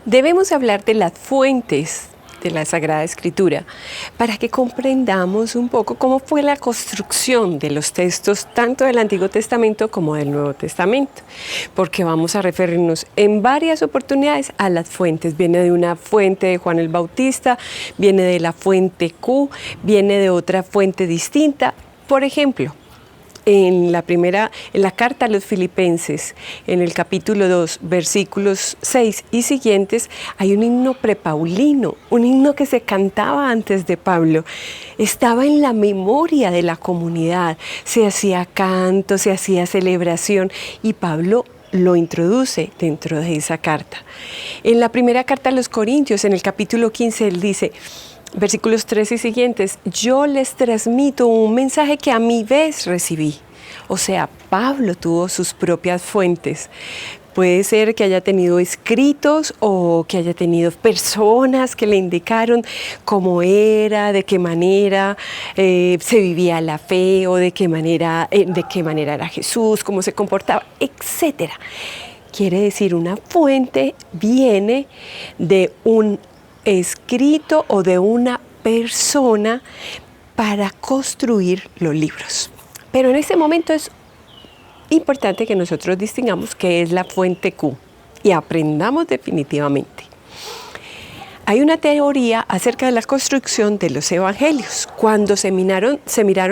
Debemos hablar de las fuentes de la Sagrada Escritura para que comprendamos un poco cómo fue la construcción de los textos tanto del Antiguo Testamento como del Nuevo Testamento, porque vamos a referirnos en varias oportunidades a las fuentes. Viene de una fuente de Juan el Bautista, viene de la fuente Q, viene de otra fuente distinta. Por ejemplo, en la carta a los Filipenses, en el capítulo 2, versículos 6 y siguientes, hay un himno prepaulino, un himno que se cantaba antes de Pablo. Estaba en la memoria de la comunidad, se hacía canto, se hacía celebración y Pablo lo introduce dentro de esa carta. En la primera carta a los Corintios, en el capítulo 15, él dice, versículos 3 y siguientes, yo les transmito un mensaje que a mi vez recibí. O sea, Pablo tuvo sus propias fuentes. Puede ser que haya tenido escritos o que haya tenido personas que le indicaron cómo era, de qué manera se vivía la fe o de qué manera era Jesús, cómo se comportaba, etc. Quiere decir, una fuente viene de un escrito o de una persona para construir los libros. Pero en este momento es importante que nosotros distingamos qué es la fuente Q y aprendamos definitivamente. Hay una teoría acerca de la construcción de los evangelios. Cuando se miraron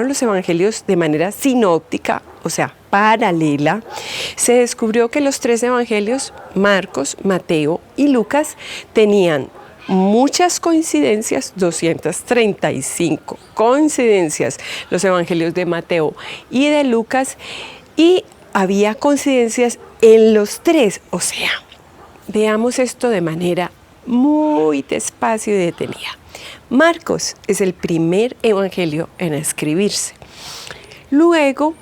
los evangelios de manera sinóptica, o sea, paralela, se descubrió que los tres evangelios, Marcos, Mateo y Lucas, tenían muchas coincidencias, 235 coincidencias, los evangelios de Mateo y de Lucas, y había coincidencias en los tres. O sea, veamos esto de manera muy despacio y detenida. Marcos es el primer evangelio en escribirse. Luego,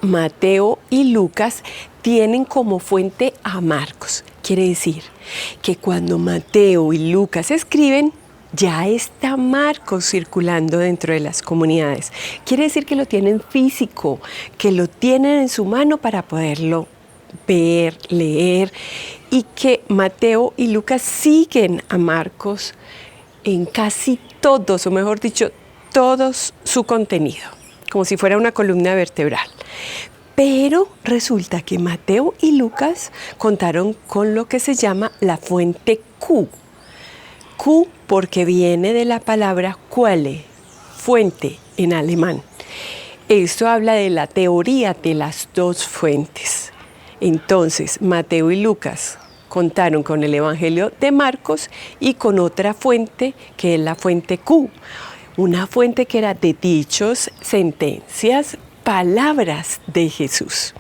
Mateo y Lucas tienen como fuente a Marcos. Quiere decir que cuando Mateo y Lucas escriben, ya está Marcos circulando dentro de las comunidades. Quiere decir que lo tienen físico, que lo tienen en su mano para poderlo ver, leer, y que Mateo y Lucas siguen a Marcos en casi todos, o mejor dicho, todos su contenido, como si fuera una columna vertebral. Pero resulta que Mateo y Lucas contaron con lo que se llama la fuente Q. Q porque viene de la palabra Quelle, fuente en alemán. Esto habla de la teoría de las dos fuentes. Entonces, Mateo y Lucas contaron con el Evangelio de Marcos y con otra fuente que es la fuente Q. Una fuente que era de dichos, sentencias, palabras de Jesús.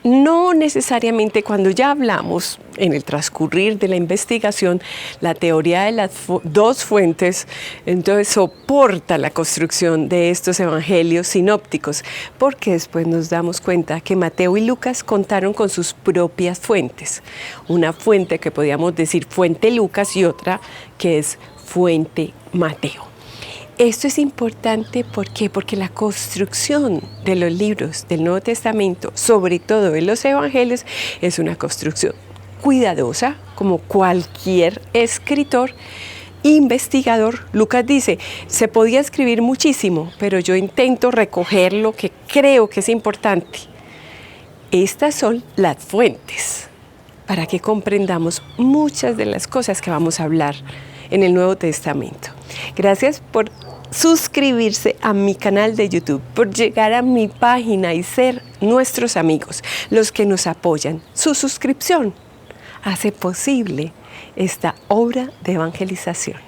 No necesariamente cuando ya hablamos en el transcurrir de la investigación, la teoría de las dos fuentes, entonces soporta la construcción de estos evangelios sinópticos, porque después nos damos cuenta que Mateo y Lucas contaron con sus propias fuentes. Una fuente que podríamos decir fuente Lucas y otra que es fuente Mateo. Esto es importante, ¿por qué? Porque la construcción de los libros del Nuevo Testamento, sobre todo de los evangelios, es una construcción cuidadosa, como cualquier escritor, investigador. Lucas dice, se podía escribir muchísimo, pero yo intento recoger lo que creo que es importante. Estas son las fuentes para que comprendamos muchas de las cosas que vamos a hablar en el Nuevo Testamento. Gracias por suscribirse a mi canal de YouTube, por llegar a mi página y ser nuestros amigos, los que nos apoyan. Su suscripción hace posible esta obra de evangelización.